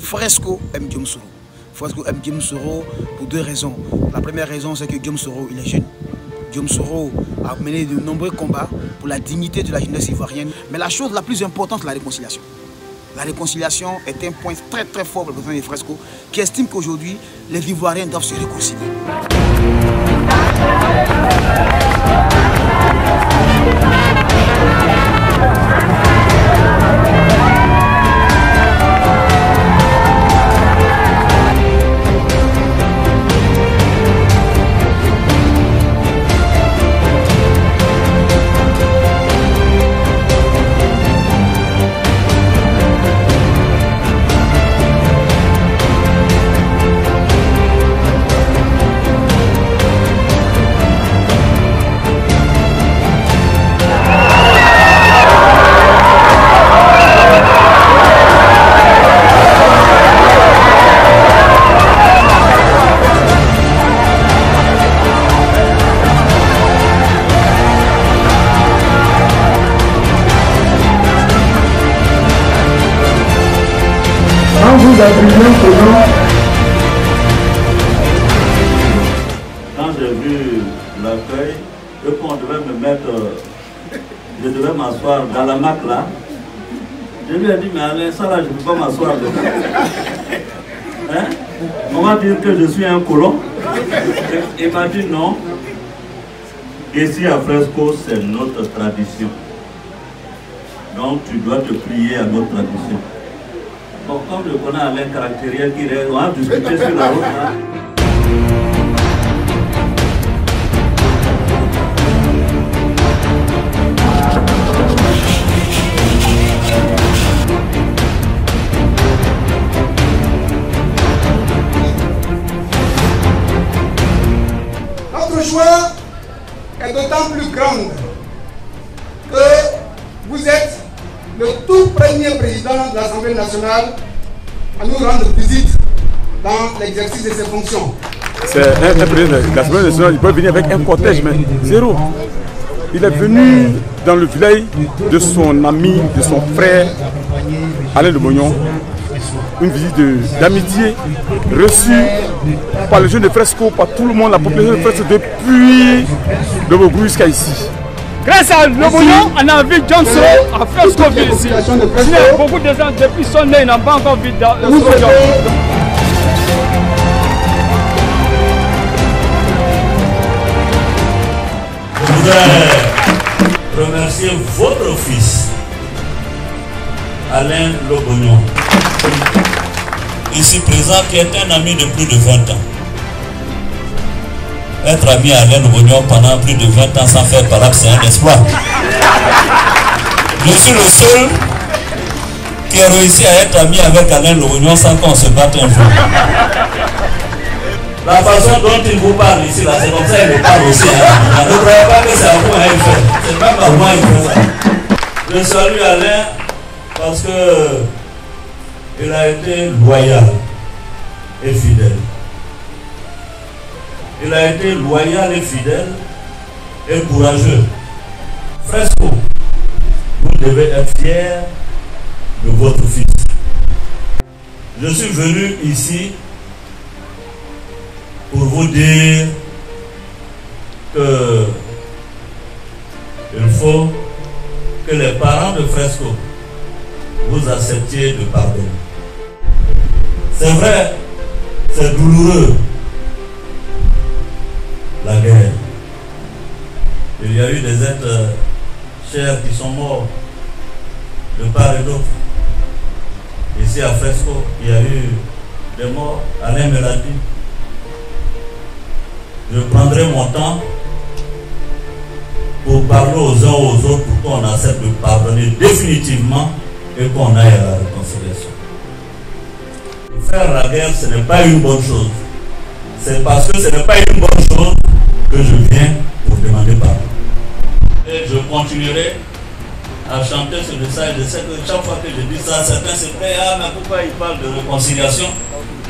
Fresco aime Guillaume Soro. Fresco aime Guillaume Soro pour deux raisons. La première raison, c'est que Guillaume Soro, il est jeune. Guillaume Soro a mené de nombreux combats pour la dignité de la jeunesse ivoirienne. Mais la chose la plus importante, c'est la réconciliation. La réconciliation est un point très très fort pour le président des Fresco qui estime qu'aujourd'hui, les Ivoiriens doivent se réconcilier. Quand j'ai vu l'accueil, et qu'on devait me mettre, je devais m'asseoir dans la mac là, je lui ai dit, mais Alain, ça là, je ne peux pas m'asseoir dedans. Hein? On va dire que je suis un colon. Il m'a dit non. Ici à Fresco, c'est notre tradition. Donc tu dois te plier à notre tradition. Bon, comme je connais Alain caractériel qui est, on va discuter sur la route là. Notre joie est d'autant plus grande que vous êtes le tout premier président de l'Assemblée nationale à nous rendre visite dans l'exercice de ses fonctions. C'est un président de l'Assemblée nationale, il peut venir avec un cortège, mais zéro. Il est venu dans le village de son ami, de son frère, Alain Le Mognon. Une visite d'amitié reçue par les jeunes de Fresco, par tout le monde, la population de Fresco depuis le Bogou jusqu'à ici. Grâce à Le Mognon, on a vu John Soro à Frescoville ici. Beaucoup de gens, depuis son nez, n'ont pas encore vu Soro. Je voudrais remercier votre fils, Alain Le Mognon, ici présent, qui est un ami de plus de 20 ans. Être ami à Alain Le Mognon pendant plus de 20 ans sans faire parade, c'est un exploit. Je suis le seul qui a réussi à être ami avec Alain Le Mognon sans qu'on se batte un jour. La façon dont il vous parle ici, là, c'est comme ça qu'il me parle aussi. Hein. Ne croyez pas que c'est à moi qu'il fait. C'est même à moi qu'il fait ça. Je salue Alain parce que il a été loyal et fidèle. Il a été loyal et fidèle et courageux. Fresco, vous devez être fiers de votre fils. Je suis venu ici pour vous dire que il faut que les parents de Fresco vous acceptiez de pardonner. C'est vrai, c'est douloureux, la guerre. Il y a eu des êtres chers qui sont morts de part et d'autre. Ici à Fresco, il y a eu des morts. Alain me l'a dit. Je prendrai mon temps pour parler aux uns aux autres pour qu'on accepte de pardonner définitivement et qu'on aille à la réconciliation. Faire la guerre, ce n'est pas une bonne chose. C'est parce que ce n'est pas une bonne chose que je viens pour demander pardon. Et je continuerai à chanter ce message. Je sais que chaque fois que je dis ça, certains se plaignent, ah mais pourquoi il parle de réconciliation?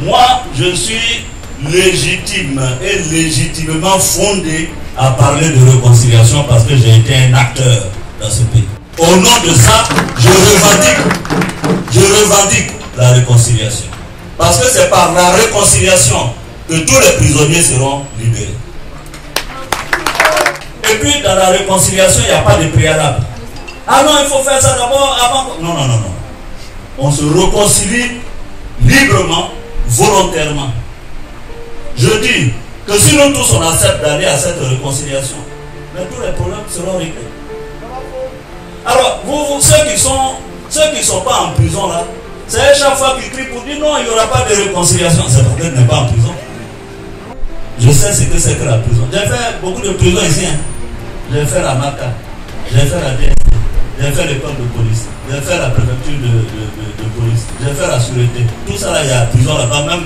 Moi, je suis légitime et légitimement fondé à parler de réconciliation parce que j'ai été un acteur dans ce pays. Au nom de ça, je revendique la réconciliation. Parce que c'est par la réconciliation que tous les prisonniers seront libérés. Et puis dans la réconciliation, il n'y a pas de préalable. Ah non, il faut faire ça d'abord avant. Non, non, non, non. On se réconcilie librement, volontairement. Je dis que si nous tous on accepte d'aller à cette réconciliation, mais tous les problèmes seront réglés. Alors, ceux qui sont pas en prison là, c'est chaque fois qu'ils crient pour dire non, il n'y aura pas de réconciliation. C'est parce qu'elle n'est pas en prison. Je sais ce que c'est que la prison. J'ai fait beaucoup de prisons ici. Hein. J'ai fait la MACA, j'ai fait la DST, j'ai fait l'école de police, j'ai fait la préfecture de police, j'ai fait la sûreté. Tout ça là, il y a prison là-bas, même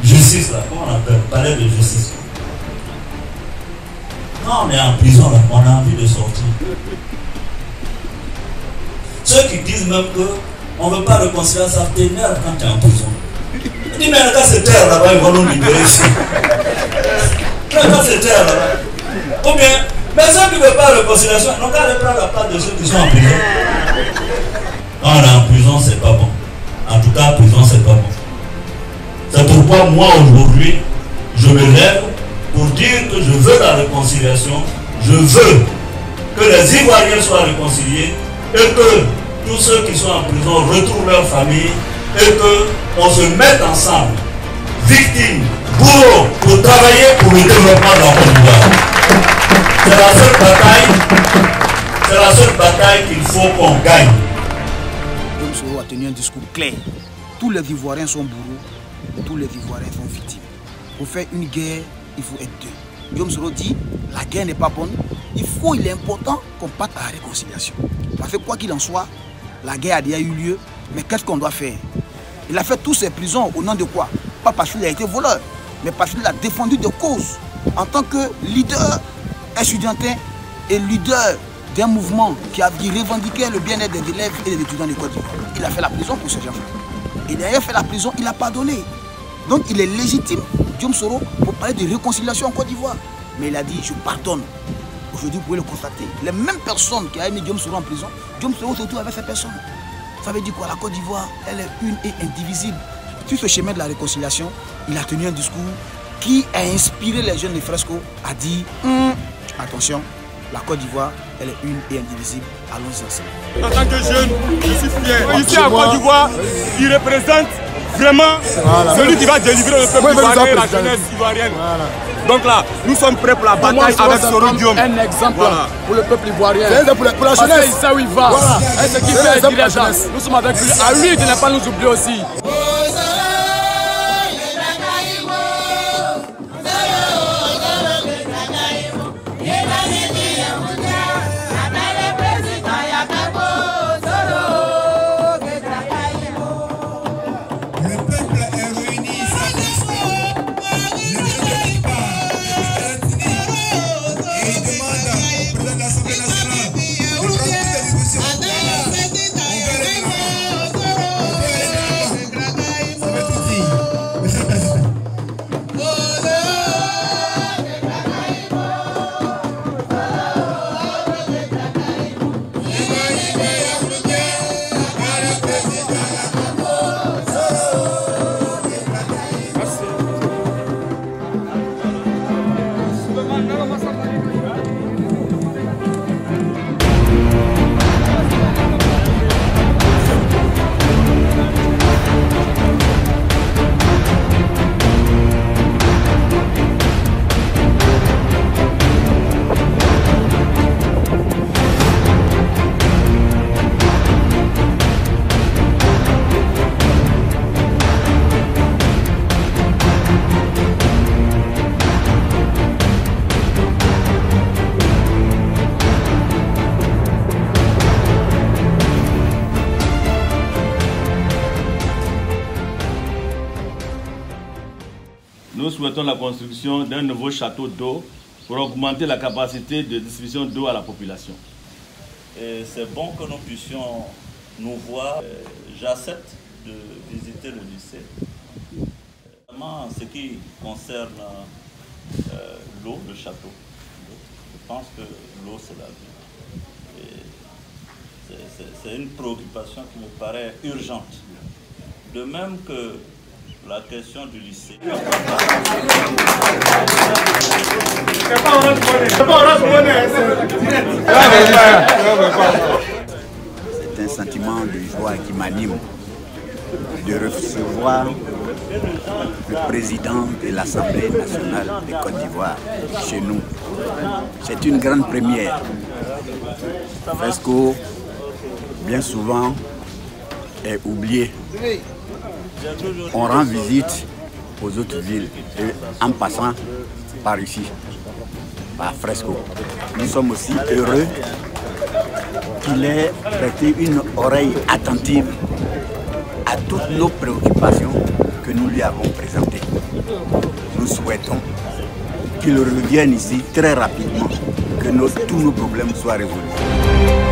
justice là, comment on appelle, palais de justice. Quand on est en prison là, on a envie de sortir. Ceux qui disent même qu'on ne veut pas réconcilier, ça t'énerve quand tu es en prison. Je dis, mais quand c'est terre là-bas, ils vont nous libérer ici. Quand c'est terre là-bas. Ou bien, mais ceux qui ne veulent pas réconciliation, ils n'ont qu'à aller prendre la place de ceux qui sont en prison. Quand on est en prison, c'est pas bon. En tout cas, en prison, c'est pas bon. C'est pourquoi moi, aujourd'hui, je me lève pour dire que je veux la réconciliation. Je veux que les Ivoiriens soient réconciliés et que tous ceux qui sont en prison retrouvent leur famille et qu'on se mette ensemble, victimes, bourreaux, pour travailler pour le développement de la Côte d'Ivoire. C'est la seule bataille qu'il faut qu'on gagne. Guillaume Soro a tenu un discours clair. Tous les Ivoiriens sont bourreaux, tous les Ivoiriens sont victimes. Pour faire une guerre, il faut être deux. Guillaume Soro dit, la guerre n'est pas bonne, il est important qu'on parte à la réconciliation. Parce que quoi qu'il en soit, la guerre a déjà eu lieu, mais qu'est-ce qu'on doit faire? Il a fait toutes ces prisons au nom de quoi? Pas parce qu'il a été voleur, mais parce qu'il a défendu des causes. En tant que leader estudiantin et leader d'un mouvement qui revendiquait le bien-être des élèves et des étudiants de Côte d'Ivoire. Il a fait la prison pour ces gens. Et derrière fait la prison, il a pardonné. Donc il est légitime, Guillaume Soro, pour parler de réconciliation en Côte d'Ivoire. Mais il a dit, je pardonne. Aujourd'hui, vous pouvez le constater. Les mêmes personnes qui ont mis Guillaume Soro en prison, Guillaume Soro se retrouve avec ces personnes. Ça veut dire quoi? La Côte d'Ivoire, elle est une et indivisible. Sur ce chemin de la réconciliation, il a tenu un discours qui a inspiré les jeunes de Fresco à dire attention, la Côte d'Ivoire, elle est une et indivisible. Allons-y ensemble. En tant que jeune, je suis fier. Ici en Côte d'Ivoire, il représente vraiment celui qui va délivrer le peuple ivoirien et la jeunesse ivoirienne. Donc là, nous sommes prêts pour la bataille avec Soro Guillaume. Un exemple pour le peuple ivoirien. C'est pour la jeunesse. Parce qu'il sait où il va. Et ce qui fait dire les gens, nous sommes avec lui. À lui de ne pas nous oublier aussi. Nous souhaitons la construction d'un nouveau château d'eau pour augmenter la capacité de distribution d'eau à la population. C'est bon que nous puissions nous voir. J'accepte de visiter le lycée. En ce qui concerne l'eau, le château, je pense que l'eau c'est la vie. C'est une préoccupation qui me paraît urgente. De même que la question du lycée. C'est un sentiment de joie qui m'anime de recevoir le président de l'Assemblée nationale de Côte d'Ivoire chez nous. C'est une grande première. Fesco, bien souvent, est oublié. On rend visite aux autres villes et en passant par ici, par Fresco. Nous sommes aussi heureux qu'il ait prêté une oreille attentive à toutes nos préoccupations que nous lui avons présentées. Nous souhaitons qu'il revienne ici très rapidement, que tous nos problèmes soient résolus.